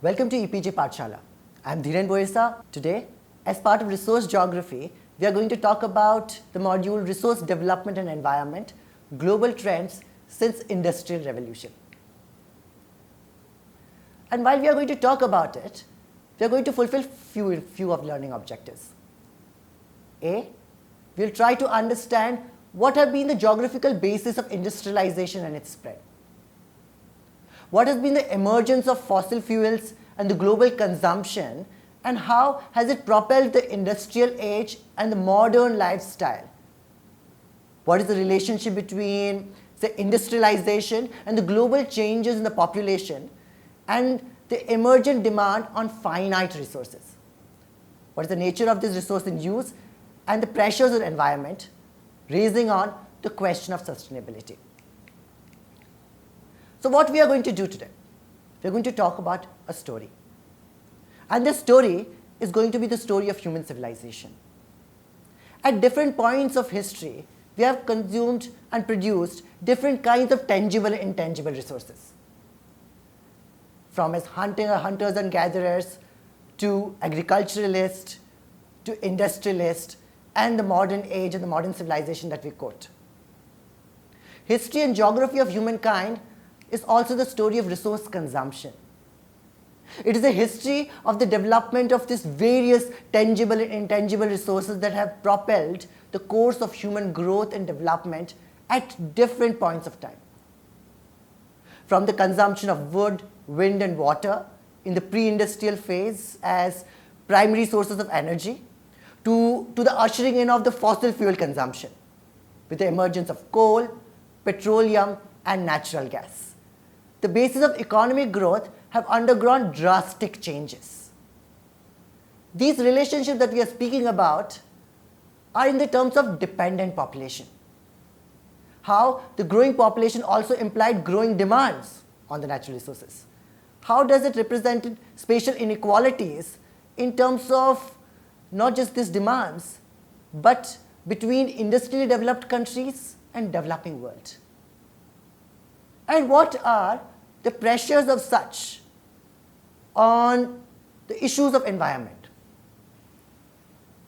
Welcome to EPG Pathshala. I am Dhiren Boysa. Today, as part of Resource Geography, we are going to talk about the module Resource Development and Environment, Global Trends since Industrial Revolution. And while we are going to talk about it, we are going to fulfill few of learning objectives. A, we will try to understand what have been the geographical basis of industrialization and its spread. What has been the emergence of fossil fuels and the global consumption, and how has it propelled the industrial age and the modern lifestyle? What is the relationship between, say, industrialization and the global changes in the population and the emergent demand on finite resources? What is the nature of this resource in use and the pressures of the environment, raising on the question of sustainability? So what we are going to do today, we are going to talk about a story. And this story is going to be the story of human civilization. At different points of history, we have consumed and produced different kinds of tangible and intangible resources. From as hunters and gatherers to agriculturalists to industrialists and the modern age and the modern civilization that we quote. History and geography of humankind is also the story of resource consumption. It is a history of the development of these various tangible and intangible resources that have propelled the course of human growth and development at different points of time. From the consumption of wood, wind and water in the pre-industrial phase as primary sources of energy to the ushering in of the fossil fuel consumption with the emergence of coal, petroleum and natural gas. The basis of economic growth have undergone drastic changes. These relationships that we are speaking about are in the terms of dependent population. How the growing population also implied growing demands on the natural resources. How does it represent spatial inequalities in terms of not just these demands, but between industrially developed countries and developing world? And what are the pressures of such on the issues of environment?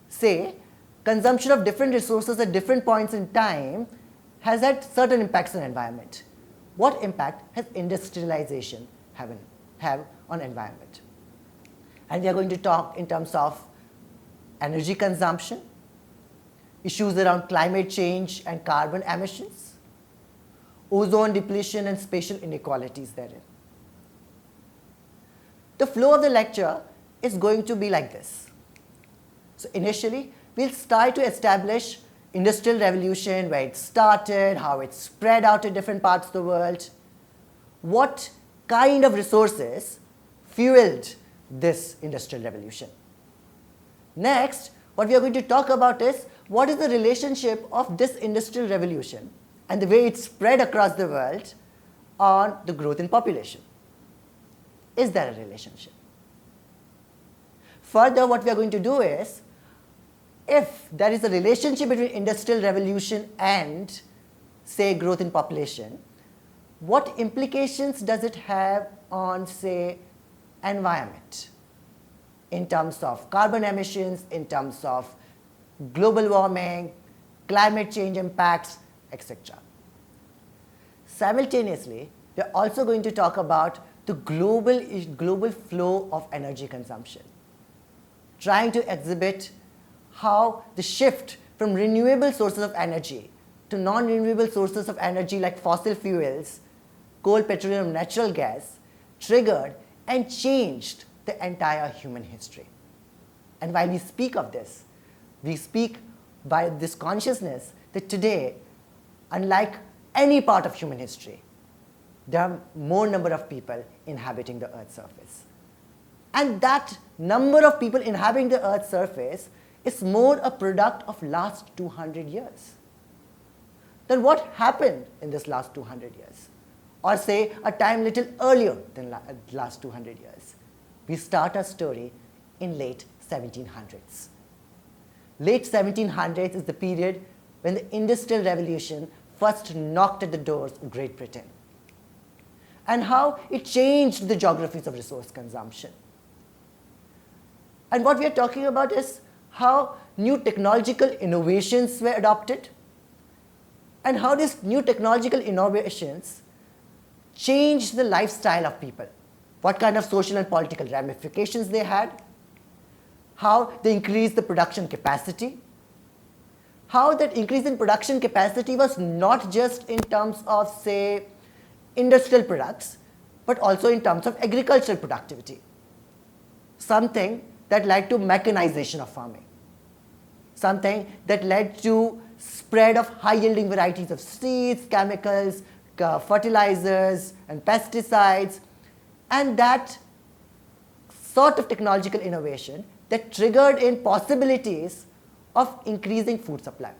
Say, consumption of different resources at different points in time has had certain impacts on environment. What impact has industrialization have on environment? And we are going to talk in terms of energy consumption, issues around climate change and carbon emissions, ozone depletion and spatial inequalities therein. The flow of the lecture is going to be like this. So initially, we'll start to establish industrial revolution, where it started, how it spread out to different parts of the world, what kind of resources fueled this industrial revolution. Next, what we are going to talk about is what is the relationship of this industrial revolution and the way it spread across the world on the growth in population. Is there a relationship? Further, what we are going to do is, if there is a relationship between industrial revolution and, say, growth in population, what implications does it have on, say, environment in terms of carbon emissions, in terms of global warming, climate change impacts, etc. Simultaneously, we are also going to talk about the global flow of energy consumption, trying to exhibit how the shift from renewable sources of energy to non-renewable sources of energy like fossil fuels, coal, petroleum, natural gas, triggered and changed the entire human history. And while we speak of this, we speak by this consciousness that today, unlike any part of human history, there are more number of people inhabiting the Earth's surface. And that number of people inhabiting the Earth's surface is more a product of last 200 years. Then what happened in this last 200 years? Or say a time little earlier than last 200 years. We start our story in late 1700s. Late 1700s is the period when the Industrial Revolution first knocked at the doors of Great Britain. and how it changed the geographies of resource consumption. And what we are talking about is how new technological innovations were adopted and how these new technological innovations changed the lifestyle of people, what kind of social and political ramifications they had, how they increased the production capacity, how that increase in production capacity was not just in terms of, say, industrial products, but also in terms of agricultural productivity, something that led to mechanization of farming, something that led to spread of high-yielding varieties of seeds, chemicals, fertilizers, and pesticides, and that sort of technological innovation that triggered in possibilities of increasing food supply.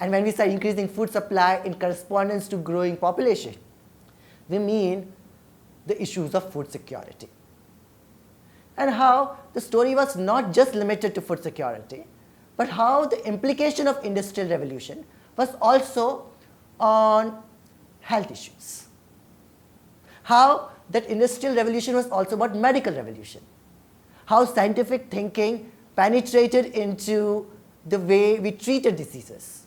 And when we say increasing food supply in correspondence to growing population, we mean the issues of food security. And how the story was not just limited to food security, but how the implication of Industrial Revolution was also on health issues. How that Industrial Revolution was also about medical revolution. How scientific thinking penetrated into the way we treated diseases.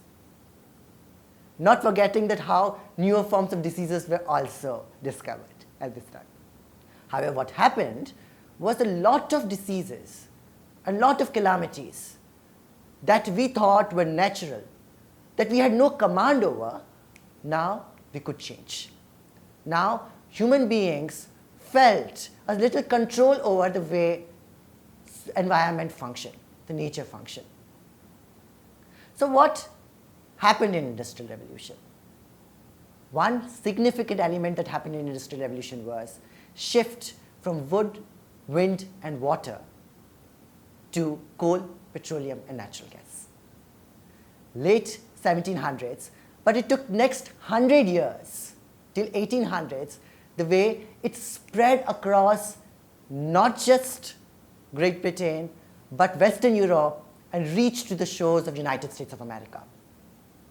Not forgetting that how newer forms of diseases were also discovered at this time. However, what happened was a lot of diseases, a lot of calamities that we thought were natural, that we had no command over, now we could change. Now human beings felt a little control over the way environment functioned, the nature functioned. So what happened in Industrial Revolution? One significant element that happened in Industrial Revolution was shift from wood, wind, and water to coal, petroleum, and natural gas. Late 1700s, but it took next 100 years till 1800s, the way it spread across not just Great Britain, but Western Europe, and reached to the shores of the United States of America.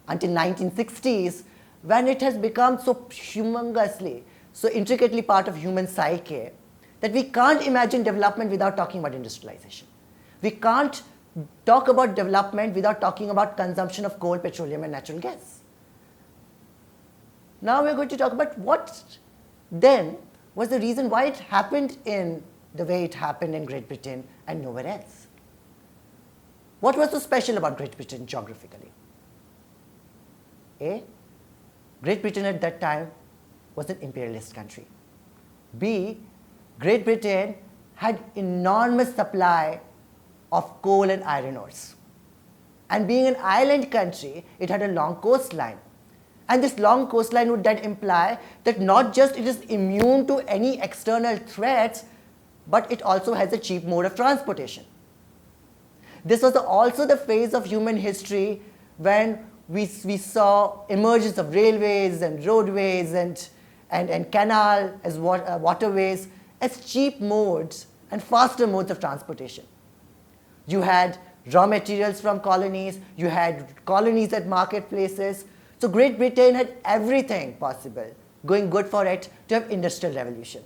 Until 1960s, when it has become so humongously, so intricately part of human psyche, that we can't imagine development without talking about industrialization. We can't talk about development without talking about consumption of coal, petroleum, and natural gas. Now we're going to talk about what then was the reason why it happened in the way it happened in Great Britain and nowhere else. What was so special about Great Britain geographically? A, Great Britain at that time was an imperialist country. B, Great Britain had enormous supply of coal and iron ores. And being an island country, it had a long coastline. And this long coastline would then imply that not just it is immune to any external threats, but it also has a cheap mode of transportation. This was also the phase of human history when we saw emergence of railways and roadways and canal as waterways as cheap modes and faster modes of transportation. You had raw materials from colonies, you had colonies at marketplaces. So Great Britain had everything possible going good for it to have Industrial Revolution.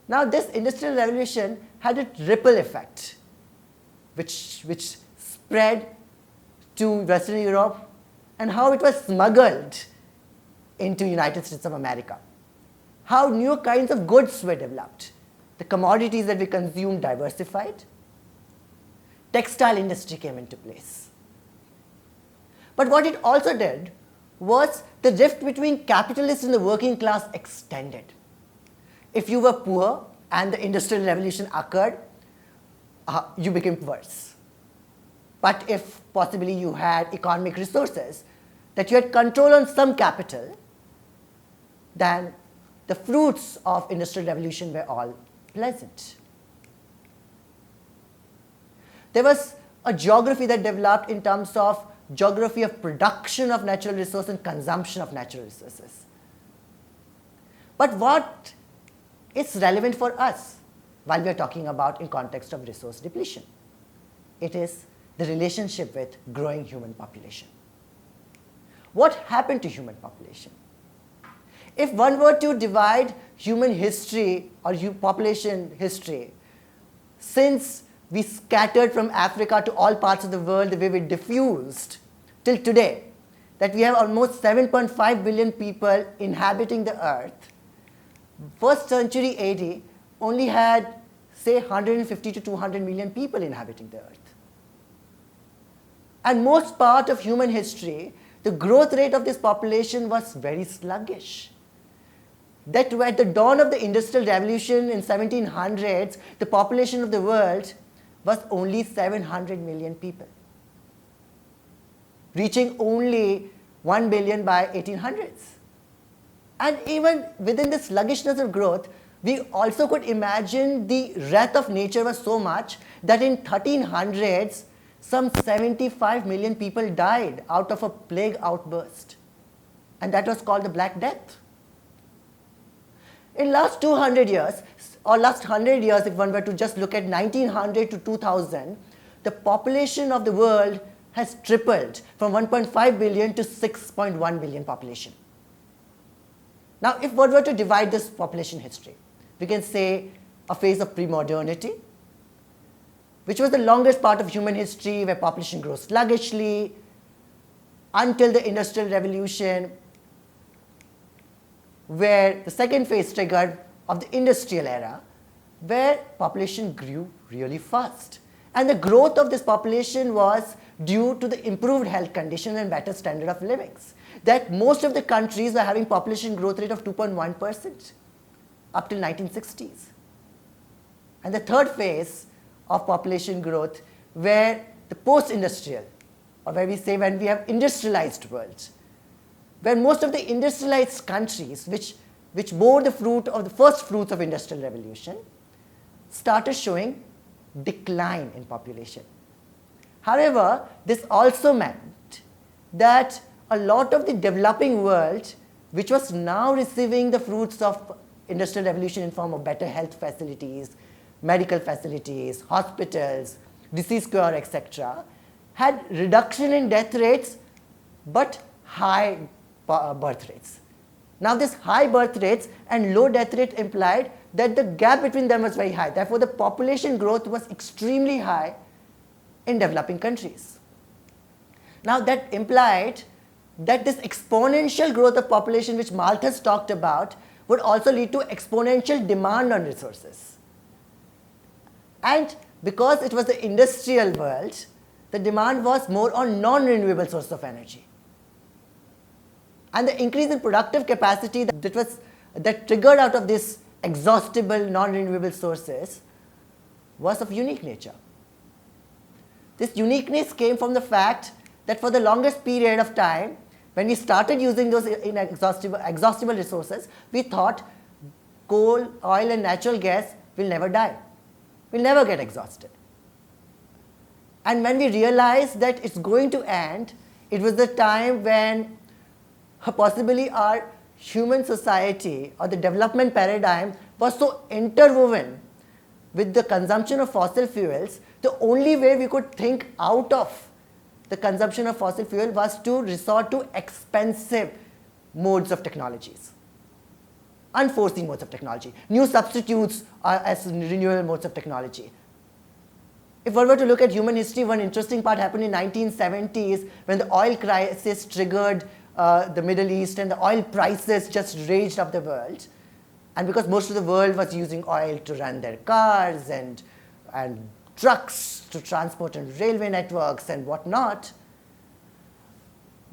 Now this Industrial Revolution had a ripple effect which spread to Western Europe and how it was smuggled into United States of America. How new kinds of goods were developed. The commodities that we consumed diversified. Textile industry came into place. But what it also did was the rift between capitalists and the working class extended. If you were poor and the Industrial Revolution occurred, you became worse. But if possibly you had economic resources, that you had control on some capital, then the fruits of Industrial Revolution were all pleasant. There was a geography that developed in terms of geography of production of natural resources and consumption of natural resources. But what is relevant for us while we are talking about in context of resource depletion? It is the relationship with growing human population. What happened to human population? If one were to divide human history or population history, since we scattered from Africa to all parts of the world, the way we diffused till today, that we have almost 7.5 billion people inhabiting the earth, first century AD only had, say, 150 to 200 million people inhabiting the earth. And most part of human history, the growth rate of this population was very sluggish. That at the dawn of the Industrial Revolution in 1700s, the population of the world was only 700 million people, reaching only 1 billion by 1800s. And even within the sluggishness of growth, we also could imagine the wrath of nature was so much that in 1300s, some 75 million people died out of a plague outburst. And that was called the Black Death. In last 200 years, or last 100 years, if one were to just look at 1900 to 2000, the population of the world has tripled from 1.5 billion to 6.1 billion population. Now, if one were to divide this population history, we can say a phase of pre-modernity, which was the longest part of human history where population grows sluggishly until the Industrial Revolution, where the second phase triggered of the industrial era, where population grew really fast. And the growth of this population was due to the improved health conditions and better standard of living. That most of the countries were having population growth rate of 2.1% up till 1960s. And the third phase of population growth, where the post-industrial, or where we say when we have industrialized world, where most of the industrialized countries which bore the fruit of the first fruits of industrial revolution started showing decline in population. However, this also meant that a lot of the developing world, which was now receiving the fruits of industrial revolution in form of better health facilities, medical facilities, hospitals, disease cure, etc., had reduction in death rates but high birth rates. Now, this high birth rates and low death rate implied that the gap between them was very high. Therefore, the population growth was extremely high in developing countries. Now, that implied that this exponential growth of population which Malthus talked about would also lead to exponential demand on resources. And because it was the industrial world, the demand was more on non-renewable sources of energy. And the increase in productive capacity that triggered out of this exhaustible non-renewable sources was of unique nature. This uniqueness came from the fact that for the longest period of time, when we started using those inexhaustible resources, we thought coal, oil and natural gas will never die, will never get exhausted. And when we realized that it's going to end, it was the time when possibly our human society or the development paradigm was so interwoven with the consumption of fossil fuels. The only way we could think out of the consumption of fossil fuel was to resort to expensive modes of technologies, unforeseen modes of technology, new substitutes as renewable modes of technology. If one were to look at human history, one interesting part happened in 1970s when the oil crisis triggered the Middle East and the oil prices just raged up the world. And because most of the world was using oil to run their cars and trucks to transport and railway networks and whatnot,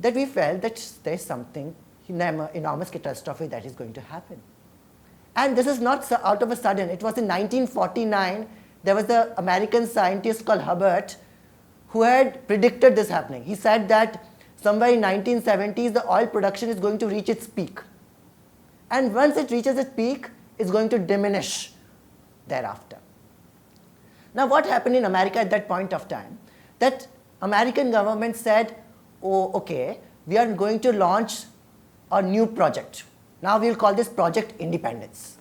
that we felt that there's something enormous catastrophe that is going to happen. And this is not out of a sudden. It was in 1949, there was an American scientist called Hubbert who had predicted this happening. He said that somewhere in 1970s, the oil production is going to reach its peak. And once it reaches its peak, it's going to diminish thereafter. Now, what happened in America at that point of time? That American government said, oh, okay, we are going to launch a new project. Now, we'll call this Project Independence.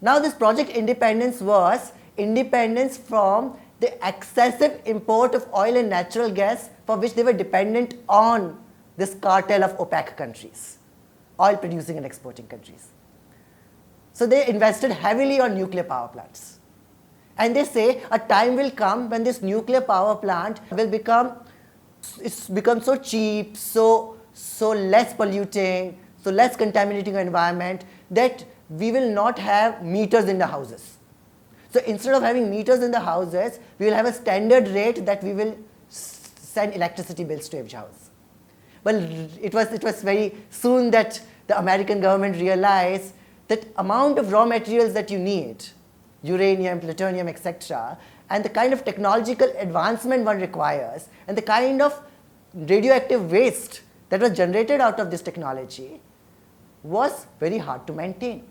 Now, this Project Independence was independence from the excessive import of oil and natural gas for which they were dependent on this cartel of OPEC countries. oil producing and exporting countries. So they invested heavily on nuclear power plants. And they say a time will come when this nuclear power plant will become so cheap, so less polluting, so less contaminating our environment, that we will not have meters in the houses. So instead of having meters in the houses, we will have a standard rate that we will send electricity bills to each house. Well, it was very soon that the American government realized that amount of raw materials that you need, uranium, plutonium, etc., and the kind of technological advancement one requires, and the kind of radioactive waste that was generated out of this technology was very hard to maintain.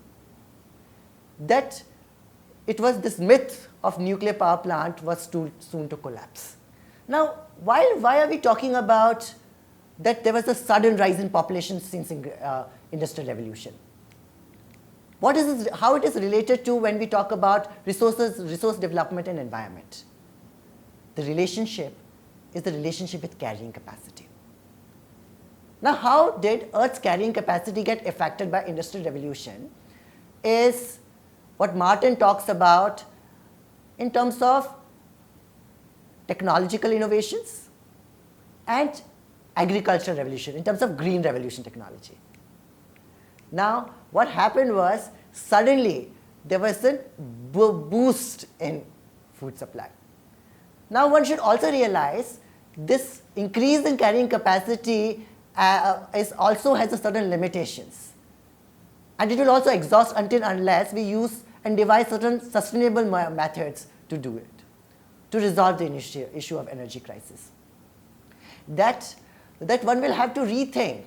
That it was this myth of nuclear power plant was too soon to collapse. Now, why are we talking about that there was a sudden rise in population since Industrial Revolution? What is this, how it is related to when we talk about resource development and environment? The relationship is the relationship with carrying capacity. Now, how did Earth's carrying capacity get affected by Industrial Revolution is what Martin talks about in terms of technological innovations and agricultural revolution, in terms of green revolution technology. Now, what happened was suddenly there was a boost in food supply. Now, one should also realize this increase in carrying capacity also has a certain limitations. And it will also exhaust unless we use and devise certain sustainable methods to do it, to resolve the issue of energy crisis. That one will have to rethink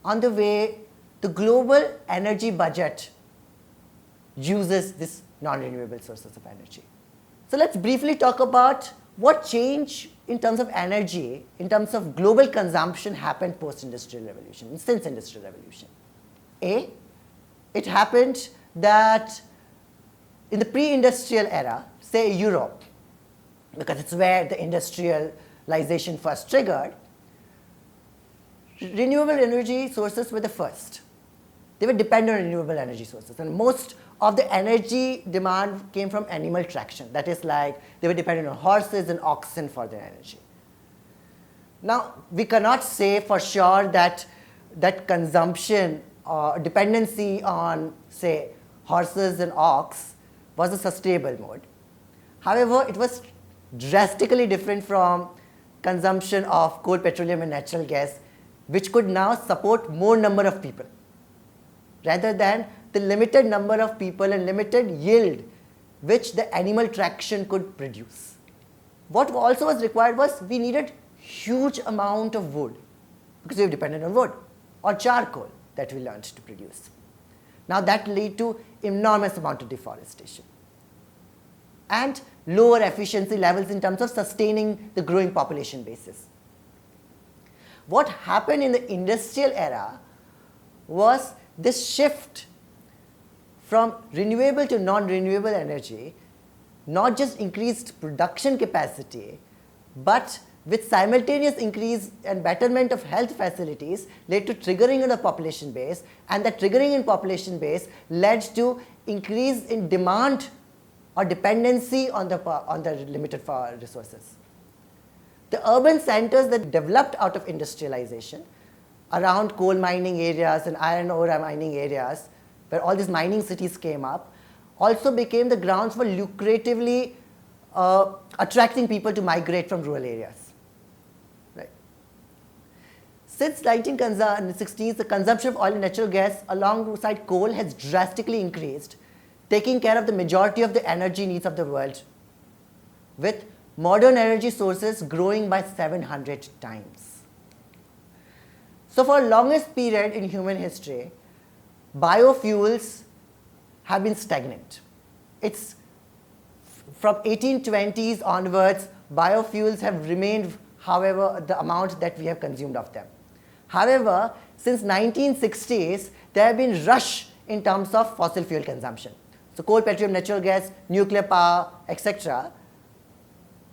on the way the global energy budget uses this non-renewable sources of energy. So let's briefly talk about what change in terms of energy, in terms of global consumption happened post-industrial revolution, since industrial revolution. It happened that in the pre-industrial era, say Europe, because it's where the industrialization first triggered, renewable energy sources were the first. They were dependent on renewable energy sources, and most of the energy demand came from animal traction. That is, like they were dependent on horses and oxen for their energy. Now, we cannot say for sure that consumption or dependency on, say, horses and ox was a sustainable mode. However, it was drastically different from consumption of coal, petroleum, and natural gas, which could now support more number of people, rather than the limited number of people and limited yield which the animal traction could produce. What also was required was we needed huge amount of wood, because we were dependent on wood or charcoal that we learned to produce. Now that led to enormous amount of deforestation and lower efficiency levels in terms of sustaining the growing population basis. What happened in the industrial era was this shift from renewable to non-renewable energy not just increased production capacity, but with simultaneous increase and betterment of health facilities led to triggering in the population base, and that triggering in population base led to increase in demand or dependency on the limited resources. The urban centers that developed out of industrialization around coal mining areas and iron ore mining areas, where all these mining cities came up, also became the grounds for lucratively attracting people to migrate from rural areas. Right. Since 1960s, the consumption of oil and natural gas alongside coal has drastically increased, taking care of the majority of the energy needs of the world, with modern energy sources growing by 700 times. So for the longest period in human history, biofuels have been stagnant. It's from 1820s onwards, biofuels have remained, however, the amount that we have consumed of them. However, since 1960s, there have been rush in terms of fossil fuel consumption. So coal, petroleum, natural gas, nuclear power, etc.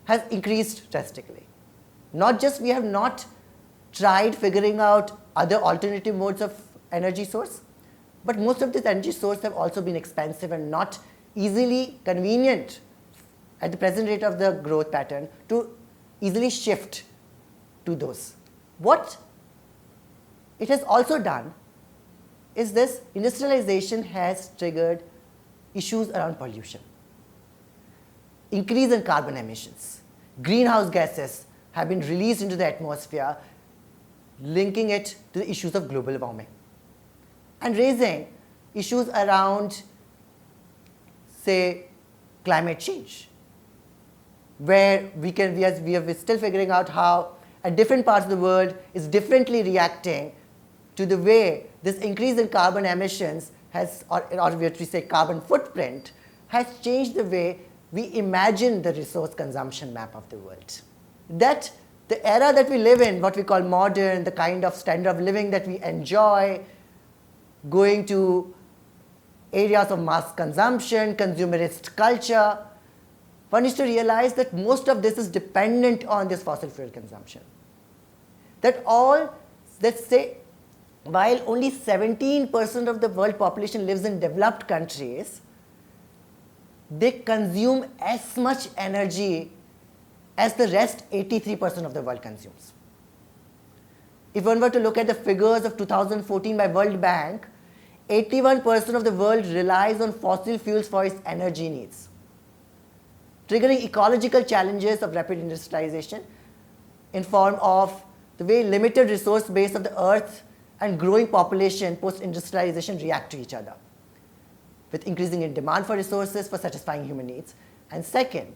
has increased drastically. Not just we have not tried figuring out other alternative modes of energy source, but most of these energy sources have also been expensive and not easily convenient at the present rate of the growth pattern to easily shift to those. What it has also done is this industrialization has triggered issues around pollution, increase in carbon emissions. Greenhouse gases have been released into the atmosphere, linking it to the issues of global warming and raising issues around, say, climate change, where we are still figuring out how at different parts of the world is differently reacting to the way this increase in carbon emissions has, or we say carbon footprint, has changed the way we imagine the resource consumption map of the world. That the era that we live in, what we call modern, the kind of standard of living that we enjoy, going to areas of mass consumption, consumerist culture, one is to realize that most of this is dependent on this fossil fuel consumption. That all, let's say, while only 17% of the world population lives in developed countries, they consume as much energy as the rest 83% of the world consumes. If one were to look at the figures of 2014 by World Bank, 81% of the world relies on fossil fuels for its energy needs, triggering ecological challenges of rapid industrialization in form of the way limited resource base of the earth and growing population post-industrialization react to each other, with increasing in demand for resources for satisfying human needs. And second,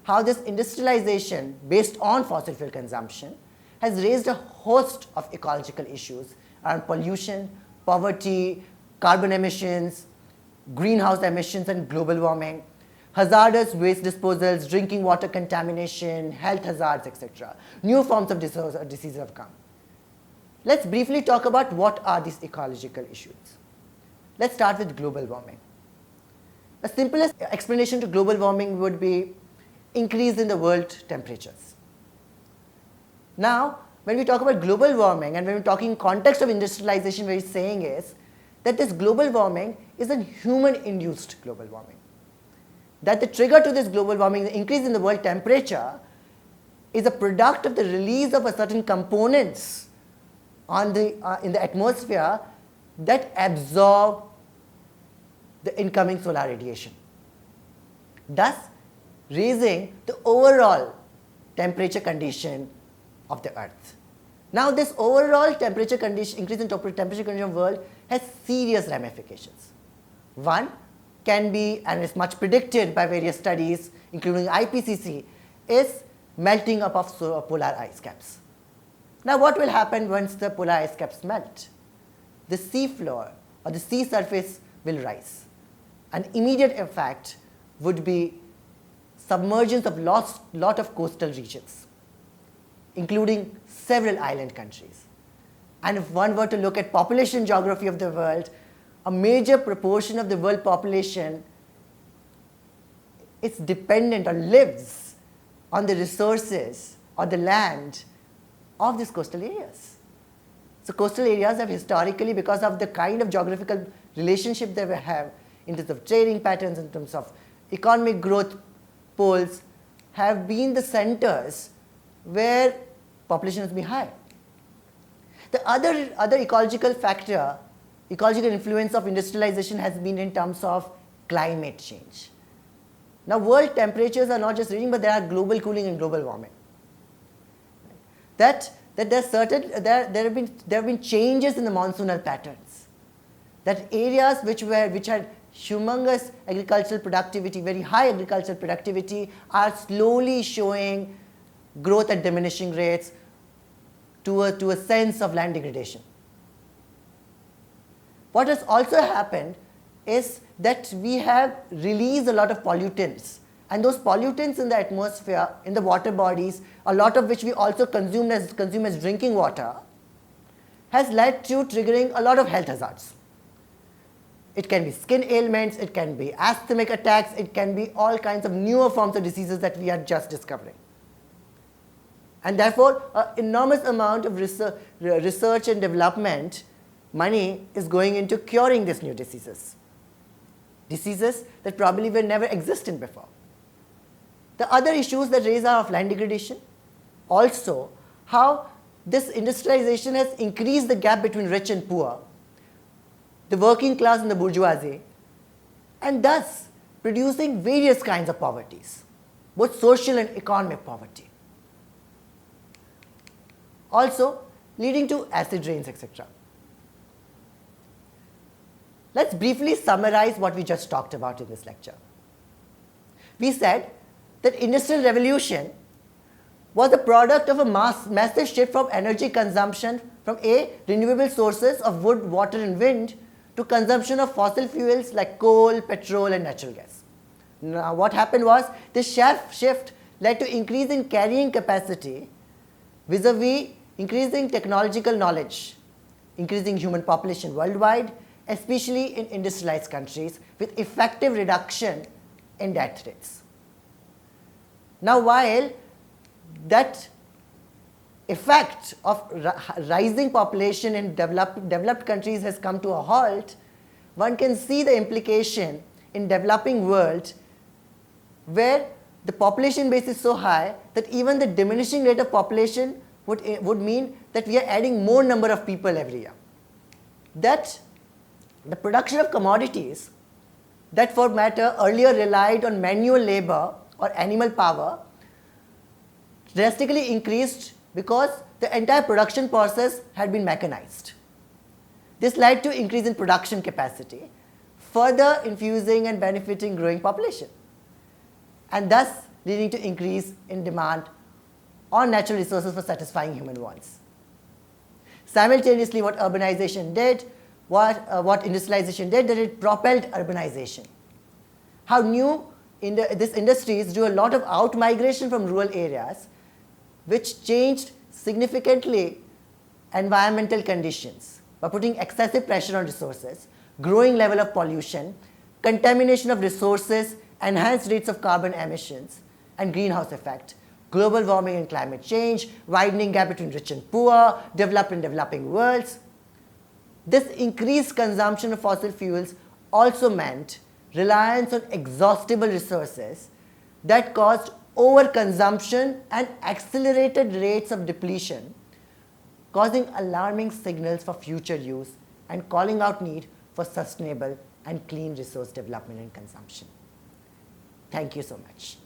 how this industrialization based on fossil fuel consumption has raised a host of ecological issues around pollution, poverty, carbon emissions, greenhouse emissions and global warming, hazardous waste disposals, drinking water contamination, health hazards, etc. New forms of diseases have come. Let's briefly talk about what are these ecological issues. Let's start with global warming. The simplest explanation to global warming would be increase in the world temperatures. Now, when we talk about global warming and when we're talking in context of industrialization, what we're saying is that this global warming is a human-induced global warming. That the trigger to this global warming, the increase in the world temperature, is a product of the release of a certain components in the atmosphere that absorb the incoming solar radiation, thus raising the overall temperature condition of the earth. Now this overall temperature condition, increase in temperature condition of the world has serious ramifications. One can be, and is much predicted by various studies, including IPCC, is melting up of polar ice caps. Now what will happen once the polar ice caps melt? The sea floor or the sea surface will rise. An immediate effect would be submergence of lot of coastal regions, including several island countries. And if one were to look at population geography of the world, a major proportion of the world population is dependent or lives on the resources or the land of these coastal areas. So coastal areas have historically, because of the kind of geographical relationship they have in terms of trading patterns, in terms of economic growth poles, have been the centers where population has been high. The other ecological factor, ecological influence of industrialization has been in terms of climate change. Now world temperatures are not just reading, but there are global cooling and global warming. That there have been changes in the monsoonal patterns. That areas which had humongous agricultural productivity, very high agricultural productivity, are slowly showing growth at diminishing rates to a sense of land degradation. What has also happened is that we have released a lot of pollutants, and those pollutants in the atmosphere, in the water bodies, a lot of which we also consume as drinking water, has led to triggering a lot of health hazards. It can be skin ailments, it can be asthmatic attacks, it can be all kinds of newer forms of diseases that we are just discovering. And therefore, an enormous amount of research and development money is going into curing these new diseases. Diseases that probably were never existent before. The other issues that raise are of land degradation, also how this industrialization has increased the gap between rich and poor, the working class and the bourgeoisie, and thus producing various kinds of poverties, both social and economic poverty. Also leading to acid rains, etc. Let's briefly summarize what we just talked about in this lecture. We said that Industrial Revolution was the product of a massive shift from energy consumption from renewable sources of wood, water and wind to consumption of fossil fuels like coal, petrol and natural gas. Now what happened was this shift led to increase in carrying capacity vis-a-vis increasing technological knowledge, increasing human population worldwide, especially in industrialized countries, with effective reduction in death rates. Now while that effect of rising population in developed countries has come to a halt, one can see the implication in developing world where the population base is so high that even the diminishing rate of population would mean that we are adding more number of people every year. That the production of commodities that for matter earlier relied on manual labor or animal power drastically increased because the entire production process had been mechanized. This led to increase in production capacity, further infusing and benefiting growing population, and thus leading to increase in demand on natural resources for satisfying human wants. Simultaneously, what urbanization did, what industrialization did, that it propelled urbanization. How these industries drew a lot of out-migration from rural areas, which changed significantly environmental conditions by putting excessive pressure on resources, growing level of pollution, contamination of resources, enhanced rates of carbon emissions, and greenhouse effect, global warming and climate change, widening gap between rich and poor, developed and developing worlds. This increased consumption of fossil fuels also meant reliance on exhaustible resources that caused overconsumption and accelerated rates of depletion, causing alarming signals for future use and calling out need for sustainable and clean resource development and consumption. Thank you so much.